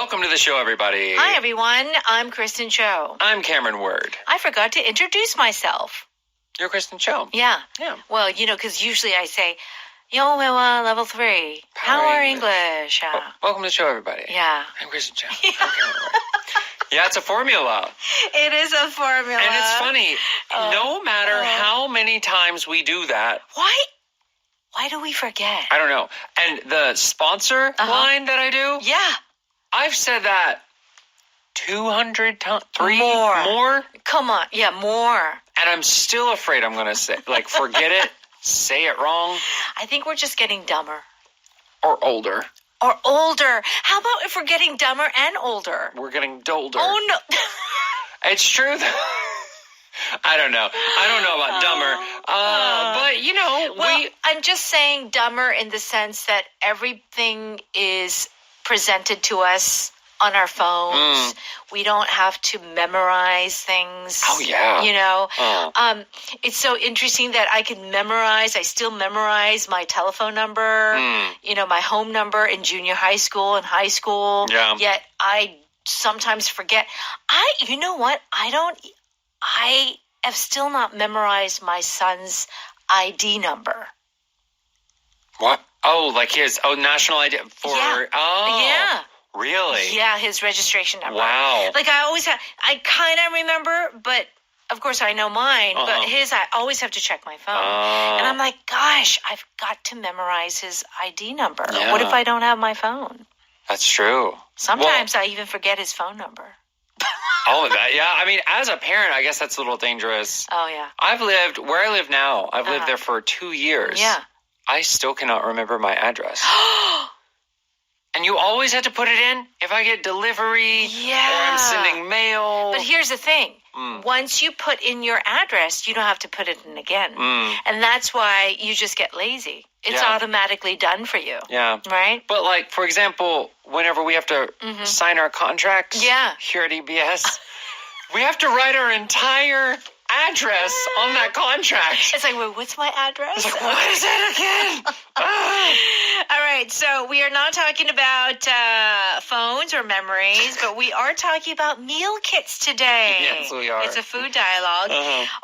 Welcome to the show, everybody. Hi, everyone. I'm Kristen Cho. I'm Cameron Word. I forgot to introduce myself. You're Kristen Cho. Yeah. Yeah. Well, because usually I say, level 3. Power English. Welcome to the show, everybody. Yeah. I'm Kristen Cho. I'm Cameron Word. Yeah, it's a formula. It is a formula. And it's funny. No matter how many times we do that. Why do we forget? I don't know. And the sponsor line that I do. Yeah. I've said that 200 times. More. Come on. Yeah, more. And I'm still afraid I'm going to say, forget it, say it wrong. I think we're just getting dumber. Or older. Or older. How about if we're getting dumber and older? We're getting dolder. Oh, no. It's true. I don't know. I don't know about dumber. But, I'm just saying dumber in the sense that everything is presented to us on our phones. We don't have to memorize things. Oh, yeah. It's so interesting that I still memorize my telephone number, my home number in junior high school and high school. Yeah. Yet I sometimes forget. You know what? I have still not memorized my son's ID number. What? Oh, like his national ID for Yeah. Really? Yeah, his registration number. Wow. I kind of remember, but of course I know mine, but his I always have to check my phone. And I'm like, gosh, I've got to memorize his ID number. Yeah. What if I don't have my phone? That's true. Sometimes I even forget his phone number. All of that, yeah. I mean, as a parent, I guess that's a little dangerous. Oh, yeah. Where I live now, I've lived there for 2 years. Yeah. I still cannot remember my address. And you always have to put it in if I get delivery or I'm sending mail. But here's the thing. Once you put in your address, you don't have to put it in again. And that's why you just get lazy. It's automatically done for you. Yeah. Right? But for example, whenever we have to sign our contracts here at EBS, we have to write our entire address on that contract. It's like, wait, what's my address? It's like, what is it again? All right, so we are not talking about phones or memories, but we are talking about meal kits today. Yes, we are. It's a food dialogue.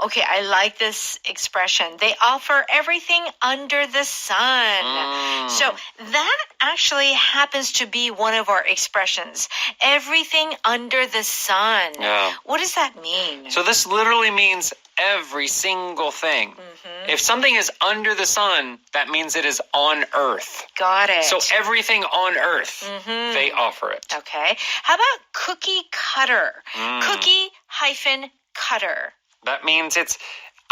Okay, I like this expression. They offer everything under the sun. So that actually happens to be one of our expressions. Everything under the sun. Yeah. What does that mean? So this literally means every single thing. If something is under the sun, that means it is on Earth. Got it. So everything on Earth, they offer it. Okay. How about cookie cutter? Cookie-cutter. That means it's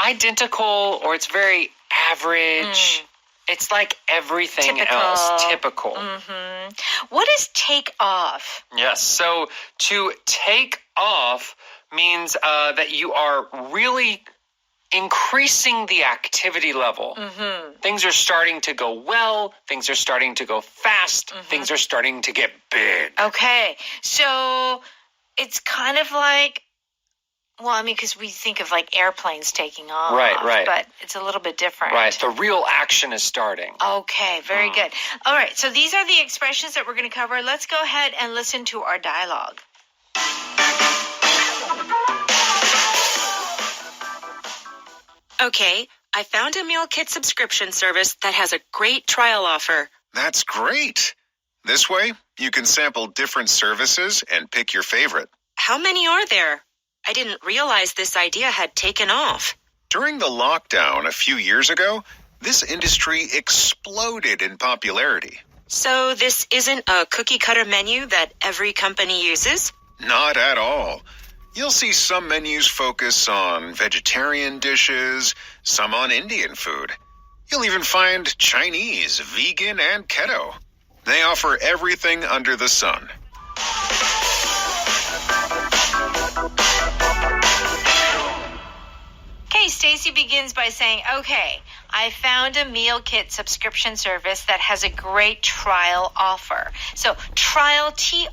identical or it's very average. It's like everything else. Typical. What is take off? Yes. So to take off means that you are really increasing the activity level. Things are starting to go well. Things are starting to go fast. Things are starting to get big. Okay. So it's kind of like, because we think of airplanes taking off. Right. But it's a little bit different. Right. The real action is starting. Okay. Very good. All right. So these are the expressions that we're going to cover. Let's go ahead and listen to our dialogue. Okay, I found a meal kit subscription service that has a great trial offer. That's great. This way, you can sample different services and pick your favorite. How many are there? I didn't realize this idea had taken off. During the lockdown a few years ago, this industry exploded in popularity. So this isn't a cookie-cutter menu that every company uses? Not at all. You'll see some menus focus on vegetarian dishes, some on Indian food. You'll even find Chinese, vegan, and keto. They offer everything under the sun. Okay, Stacy begins by saying, okay, I found a meal kit subscription service that has a great trial offer. So trial, T-R-I-A-L,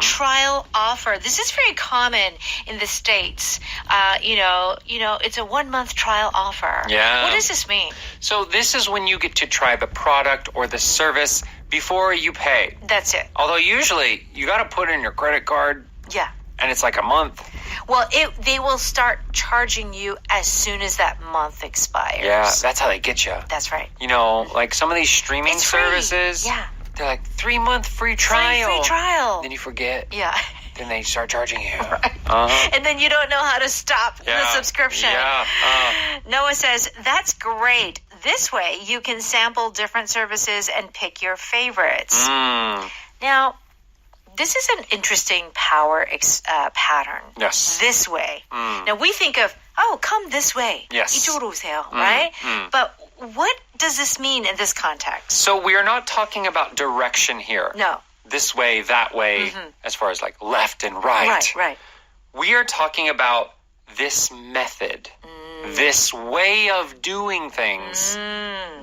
trial offer. This is very common in the States. It's a 1-month trial offer. Yeah. What does this mean? So this is when you get to try the product or the service before you pay. That's it. Although usually you got to put in your credit card Yeah. and it's like a month. Well, they will start charging you as soon as that month expires. Yeah, that's how they get you. That's right. Like some of these streaming It's free. services. Yeah. They're like 3-month free trial. Free trial. Then you forget. Yeah. Then they start charging you. Right. And then you don't know how to stop the subscription. Yeah. Noah says, that's great. This way you can sample different services and pick your favorites. Now, this is an interesting power pattern. Yes. This way. Now, we think of, come this way. Yes. 이쪽으로 오세요, right? But what does this mean in this context? So we are not talking about direction here. No. This way, that way, as far as like left and right. Right. We are talking about this method, this way of doing things,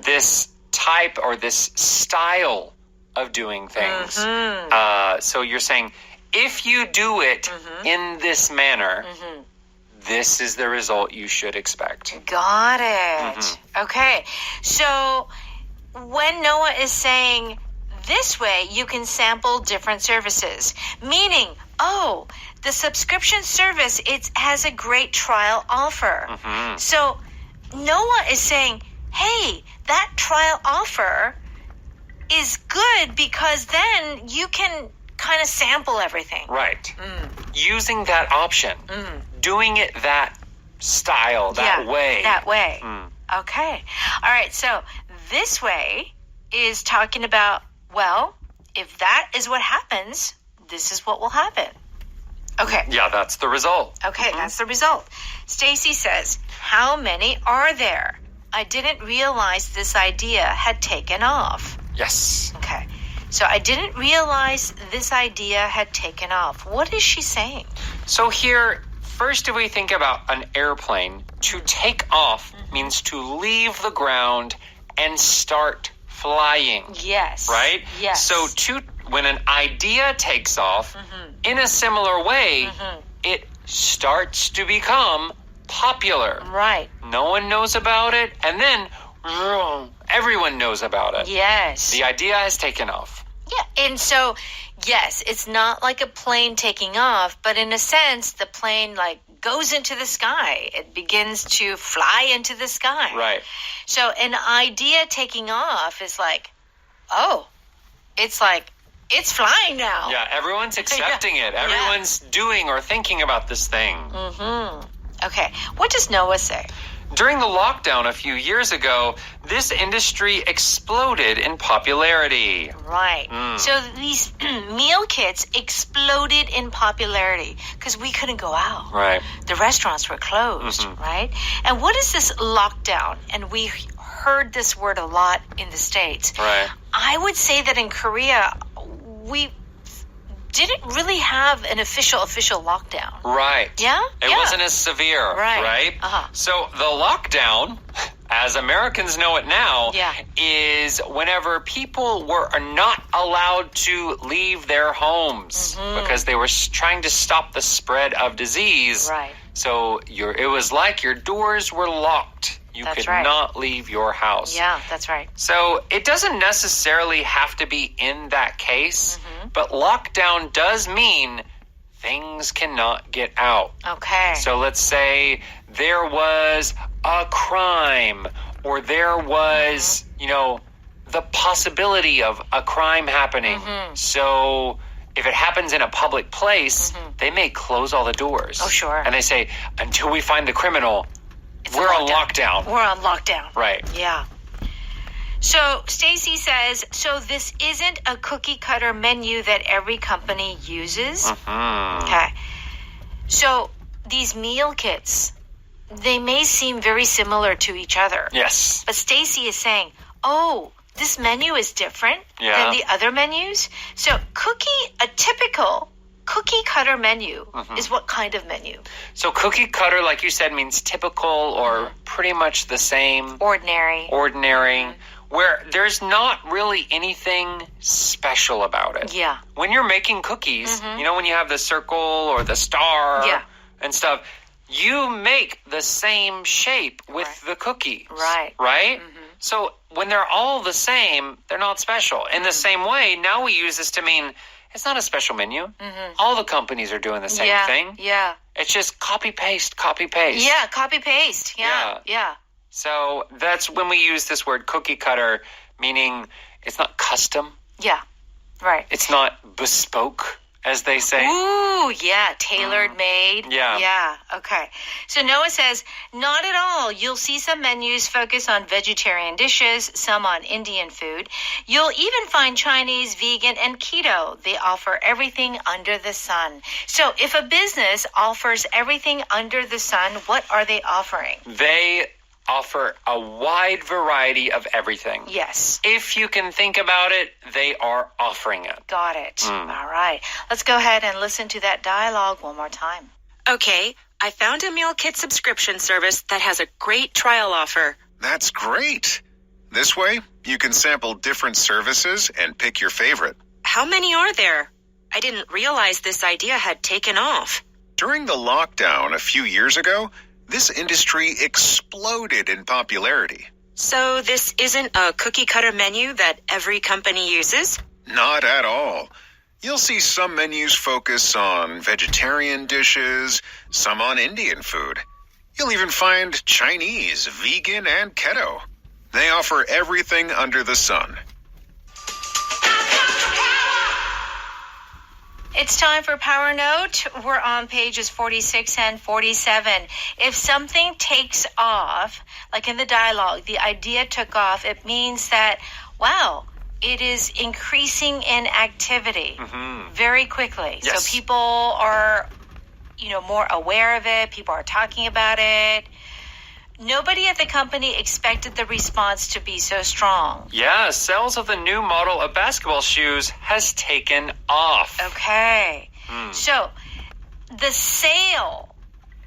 this type or this style of doing things. So you're saying, if you do it in this manner, this is the result you should expect. Got it. Okay. So when Noah is saying, this way you can sample different services, meaning, the subscription service, it has a great trial offer. So Noah is saying, hey, that trial offer is good because then you can kind of sample everything. Right. Using that option. Doing it that style, that way. That way. Okay. All right. So this way is talking about, well, if that is what happens, this is what will happen. Okay. Yeah, that's the result. Okay, that's the result. Stacy says, how many are there? I didn't realize this idea had taken off. Yes. Okay. So I didn't realize this idea had taken off. What is she saying? So here, first if we think about an airplane, to take off means to leave the ground and start flying. Yes. Right? Yes. So when an idea takes off, in a similar way, it starts to become popular. Right. No one knows about it, and then everyone knows about it. Yes. The idea has taken off. Yeah. And so, yes, it's not like a plane taking off, but in a sense, the plane goes into the sky. It begins to fly into the sky. Right. So an idea taking off is it's flying now. Yeah, everyone's accepting it. Everyone's doing or thinking about this thing. Okay. What does Noah say? During the lockdown a few years ago, this industry exploded in popularity. Right. So these meal kits exploded in popularity because we couldn't go out. Right. The restaurants were closed, right? And what is this lockdown? And we heard this word a lot in the States. Right. I would say that in Korea, we didn't really have an official lockdown. Right. Yeah? It wasn't as severe, right? So the lockdown, as Americans know it now, Yeah. is whenever people are not allowed to leave their homes because they were trying to stop the spread of disease. Right. So it was like your doors were locked. You That's could right. not leave your house. Yeah, that's right. So it doesn't necessarily have to be in that case, but lockdown does mean things cannot get out. Okay. So let's say there was a crime or there was, the possibility of a crime happening. So if it happens in a public place, they may close all the doors. Oh, sure. And they say, until we find the criminal, It's we're a on lockdown. We're on lockdown. Right. Yeah. So Stacy says, so this isn't a cookie cutter menu that every company uses? Okay. So these meal kits, they may seem very similar to each other. Yes. But Stacy is saying, this menu is different Yeah. than the other menus. So a typical cookie cutter menu is what kind of menu? So cookie cutter, like you said, means typical or pretty much the same. Ordinary. Where there's not really anything special about it. Yeah. When you're making cookies, you know, when you have the circle or the star and stuff, you make the same shape with the cookies. Right. Right? So when they're all the same, they're not special. In the same way, now we use this to mean it's not a special menu. All the companies are doing the same thing. Yeah. It's just copy, paste, copy, paste. Yeah, copy, paste. Yeah. So that's when we use this word cookie cutter, meaning it's not custom. Yeah, right. It's not bespoke, as they say. Ooh, yeah, tailored made. Yeah. Okay. So Noah says, not at all. You'll see some menus focus on vegetarian dishes, some on Indian food. You'll even find Chinese, vegan, and keto. They offer everything under the sun. So if a business offers everything under the sun, what are they offering? They offer a wide variety of everything. Yes. If you can think about it, they are offering it. Got it. All right. Let's go ahead and listen to that dialogue one more time. Okay, I found a meal kit subscription service that has a great trial offer. That's great. This way, you can sample different services and pick your favorite. How many are there? I didn't realize this idea had taken off. During the lockdown a few years ago, this industry exploded in popularity. So this isn't a cookie cutter menu that every company uses? Not at all. You'll see some menus focus on vegetarian dishes, some on Indian food. You'll even find Chinese, vegan, and keto. They offer everything under the sun. It's time for Power Note. We're on pages 46 and 47. If something takes off, like in the dialogue, the idea took off, it means that, wow, it is increasing in activity very quickly. Yes. So people are, more aware of it. People are talking about it. Nobody at the company expected the response to be so strong. Yeah, sales of the new model of basketball shoes has taken off. Okay. So the sale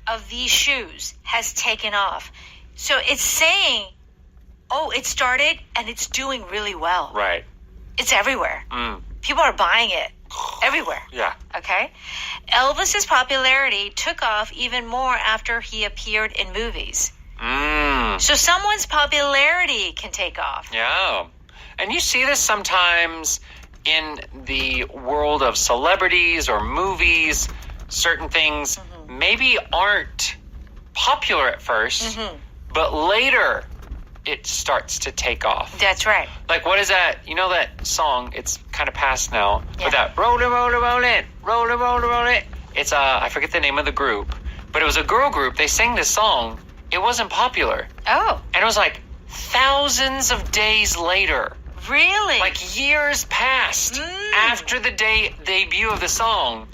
of these shoes has taken off. So it's saying, it started and it's doing really well. Right. It's everywhere. People are buying it everywhere. Yeah. Okay. Elvis's popularity took off even more after he appeared in movies. So someone's popularity can take off. Yeah. And you see this sometimes in the world of celebrities or movies. Certain things maybe aren't popular at first, but later it starts to take off. That's right. Like, what is that? You know that song? It's kind of past now. But that roll it, roll it, roll it, roll it, roll it, roll it. It's, I forget the name of the group, but it was a girl group. They sang this song. It wasn't popular. Oh. And it was like thousands of days later. Really? Like years passed after the debut of the song.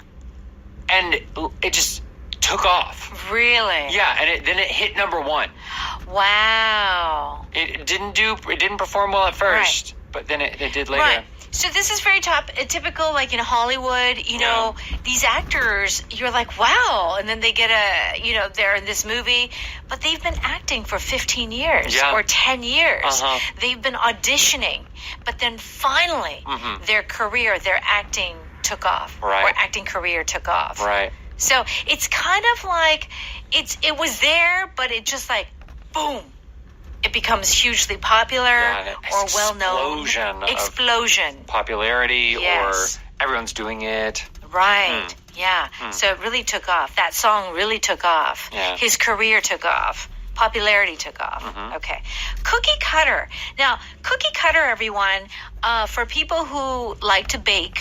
And it just took off. Really? Yeah, and then it hit number one. Wow. It didn't perform well at first, but then it did later. Right. So this is very typical, like in Hollywood, these actors, you're like, wow. And then they get they're in this movie, but they've been acting for 15 years or 10 years. They've been auditioning, but then finally their acting took off. Right. Or acting career took off. Right. So it's kind of like, it was there, but it just like, boom. It becomes hugely popular or well-known. Explosion. Popularity Yes. or everyone's doing it. Right. Yeah. So it really took off. That song really took off. Yeah. His career took off. Popularity took off. Okay. Cookie cutter. Now, cookie cutter, everyone, for people who like to bake,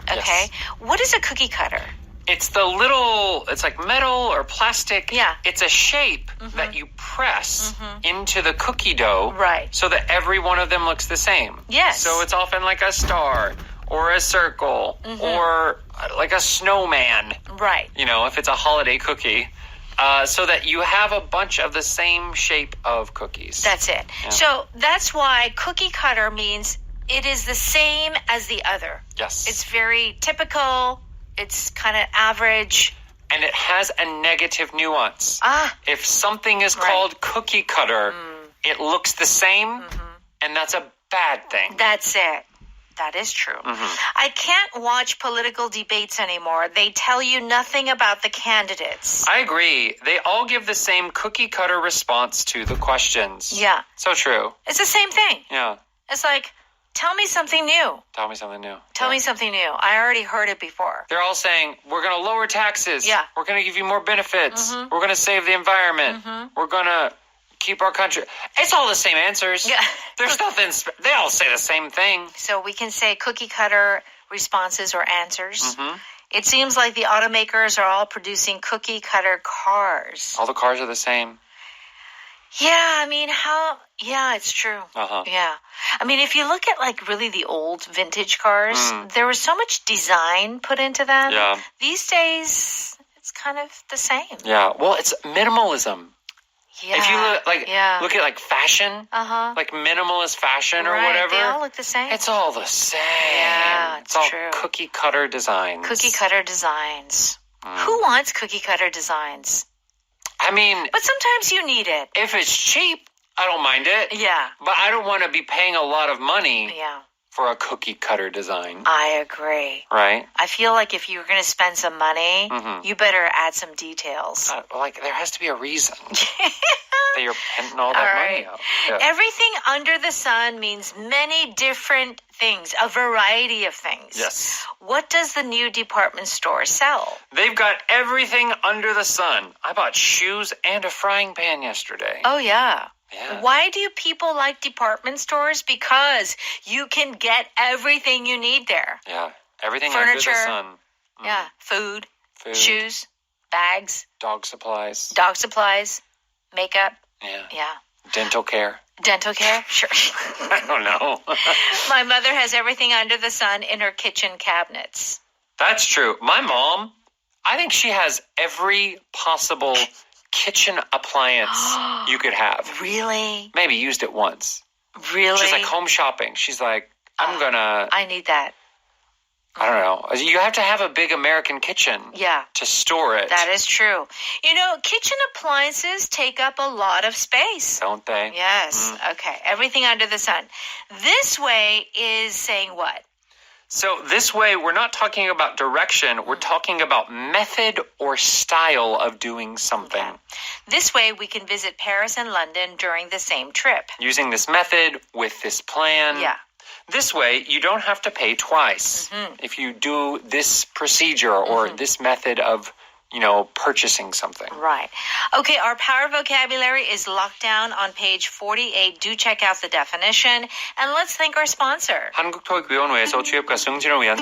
okay, Yes. what is a cookie cutter? It's it's like metal or plastic. Yeah. It's a shape that you press into the cookie dough. Right. So that every one of them looks the same. Yes. So it's often like a star or a circle or like a snowman. Right. If it's a holiday cookie. So that you have a bunch of the same shape of cookies. That's it. Yeah. So that's why cookie cutter means it is the same as the other. Yes. It's very typical, it's kind of average. And it has a negative nuance. If something is called cookie cutter, it looks the same, and that's a bad thing. That's it. That is true. I can't watch political debates anymore. They tell you nothing about the candidates. I agree. They all give the same cookie cutter response to the questions. Yeah. So true. It's the same thing. Yeah. It's like, tell me something new. Tell me something new. Tell me something new. I already heard it before. They're all saying, we're going to lower taxes. Yeah. We're going to give you more benefits. We're going to save the environment. We're going to keep our country. It's all the same answers. Yeah. There's nothing. They all say the same thing. So we can say cookie cutter responses or answers. It seems like the automakers are all producing cookie cutter cars. All the cars are the same. Yeah, I mean, yeah, it's true. Yeah. I mean, if you look at like really the old vintage cars, there was so much design put into them. Yeah. These days, it's kind of the same. Yeah. Well, it's minimalism. Yeah. If you look at like fashion, like minimalist fashion or whatever. They all look the same. It's all the same. Yeah, it's all true. Cookie cutter designs. Cookie cutter designs. Who wants cookie cutter designs? I mean, But sometimes you need it. if it's cheap, I don't mind it. Yeah. But I don't want to be paying a lot of money Yeah. for a cookie cutter design. I agree. Right? I feel like if you're going to spend some money, you better add some details. Like, there has to be a reason that you're putting all that money out. Yeah. Everything under the sun means many different things, a variety of things. Yes. What does the new department store sell? They've got everything under the sun. I bought shoes and a frying pan yesterday. Oh, yeah. Yeah. Why do people like department stores? Because you can get everything you need there. Yeah. Everything Furniture. under the sun. Yeah. Food, Food, shoes, bags, dog supplies. dog supplies, makeup. Yeah. Yeah. Dental care. Dental care? Sure. I don't know. My mother has everything under the sun in her kitchen cabinets. That's true. My mom, I think she has every possible kitchen appliance you could have. Really? Maybe used it once. Really? She's like home shopping. She's like, I'm gonna, I need that. I don't know. You have to have a big American kitchen Yeah. to store it. That is true. You know, kitchen appliances take up a lot of space. Don't they? Yes. Okay. Everything under the sun. This way is saying what? So this way, we're not talking about direction. We're talking about method or style of doing something. Okay. This way we can visit Paris and London during the same trip. Using this method with this plan. Yeah. This way, you don't have to pay twice if you do this procedure or this method of, purchasing something. Right. Okay, our power vocabulary is locked down on page 48. Do check out the definition. And let's thank our sponsor. 한국토익위원회에서 취업과 승진을 위한